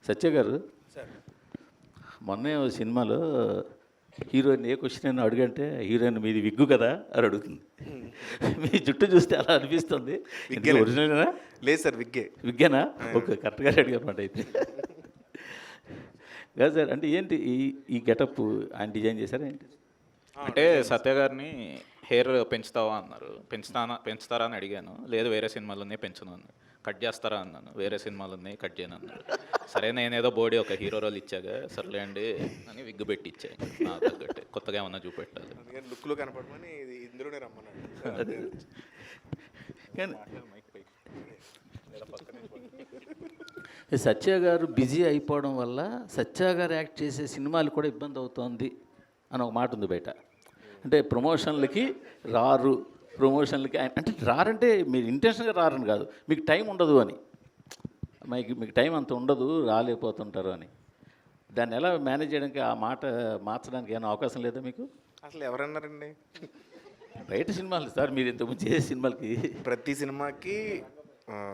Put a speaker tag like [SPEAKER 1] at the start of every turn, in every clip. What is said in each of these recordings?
[SPEAKER 1] సత్య గారు,
[SPEAKER 2] సార్
[SPEAKER 1] మొన్నే ఓ సినిమాలో హీరోయిన్ ఏ క్వశ్చన్ అయినా అడుగంటే హీరోయిన్ మీది విగ్గు కదా అని అడుగుతుంది. మీ జుట్టు చూస్తే అలా అనిపిస్తుంది.
[SPEAKER 2] విగ్గేనా?
[SPEAKER 1] ఒరిజినల్నా?
[SPEAKER 2] లేదు సార్, విగ్గే.
[SPEAKER 1] విగ్గేనా? ఓకే, కరెక్ట్గా అడిగారన్నమాట అయితే. కాదు సార్, అంటే ఏంటి ఈ ఈ గెటప్ ఆయన డిజైన్ చేశారా ఏంటి?
[SPEAKER 3] అంటే సత్య గారిని హెయిర్ పెంచుతావా అన్నారు. పెంచుతారా అని అడిగాను. లేదు, వేరే సినిమాలన్నీ పెంచును అన్నారు. కట్ చేస్తారా అన్నాను. వేరే సినిమాలన్నీ కట్ చేయను అన్నారు. సరే, నేనేదో బోడీ ఒక హీరో రోల్ ఇచ్చాగా, సర్లే అండి అని విగ్గు పెట్టి ఇచ్చాను. నాకు తగ్గట్టే కొత్తగా ఏమన్నా చూపెట్టాలి.
[SPEAKER 2] లుక్లో కనపడమని ఇందులోనే రమ్మన్నాడు.
[SPEAKER 1] కానీ సత్య గారు బిజీ అయిపోవడం వల్ల సత్య గారు యాక్ట్ చేసే సినిమాలు కూడా ఇబ్బంది అవుతోంది అని ఒక మాట ఉంది బయట. అంటే ప్రమోషన్లకి రారు, ప్రమోషన్లకి అంటే రారంటే మీరు ఇంటెన్షన్గా రారని కాదు, మీకు టైం ఉండదు అని. మీకు టైం అంత ఉండదు, రాలేకపోతుంటారు అని. దాన్ని ఎలా మేనేజ్ చేయడానికి, ఆ మాట మార్చడానికి ఏమైనా అవకాశం లేదా మీకు?
[SPEAKER 2] అసలు ఎవరన్నారండి?
[SPEAKER 1] బయట సినిమాలు సార్, మీరు ఇంతకుముందు చేసే సినిమాలకి
[SPEAKER 2] ప్రతి సినిమాకి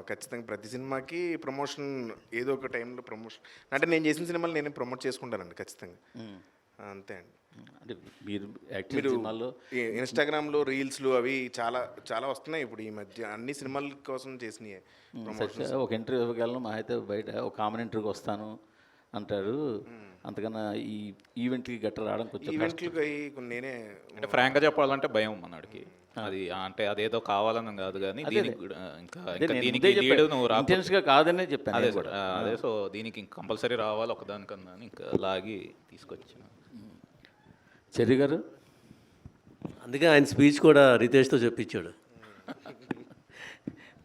[SPEAKER 2] ఖచ్చితంగా ప్రతి సినిమాకి ప్రమోషన్ ఏదో ఒక టైంలో ప్రమోషన్. అంటే నేను చేసిన సినిమాలు నేను ప్రమోట్ చేసుకుంటానండి ఖచ్చితంగా. అంతే అండి.
[SPEAKER 1] అంటే మీరు యాక్టివ్ సినిమాల్లో
[SPEAKER 2] ఇన్స్టాగ్రామ్లో రీల్స్లు అవి చాలా చాలా వస్తున్నాయి ఇప్పుడు ఈ మధ్య. అన్ని సినిమాల కోసం చేసినాయి ప్రమోషన్.
[SPEAKER 1] ఒక ఇంటర్వ్యూ ఇవ్వగలను, మా అయితే బయట ఒక కామన్ ఇంటర్వ్యూకి వస్తాను అంటారు. అంతకన్నా ఈ ఈవెంట్కి గట్ట రావడం కొంచెం
[SPEAKER 2] ఈవెంట్లకి నేనే
[SPEAKER 3] అంటే ఫ్రాంక్గా చెప్పాలంటే భయం మనవాడికి. అది అంటే అదేదో కావాలని కాదు, కానీ దీనికి కూడా ఇంకా దీనికి లీడ్ నువ్వు
[SPEAKER 1] ఇంటెన్స్గా కాదనే చెప్పాను.
[SPEAKER 3] అదే సార్, అదే. సో దీనికి కంపల్సరీ రావాలి ఒకదానికన్నా ఇంకా లాగి తీసుకొచ్చాను.
[SPEAKER 1] చెర్రి గారు,
[SPEAKER 4] అందుకే ఆయన స్పీచ్ కూడా రితేష్తో చెప్పించాడు.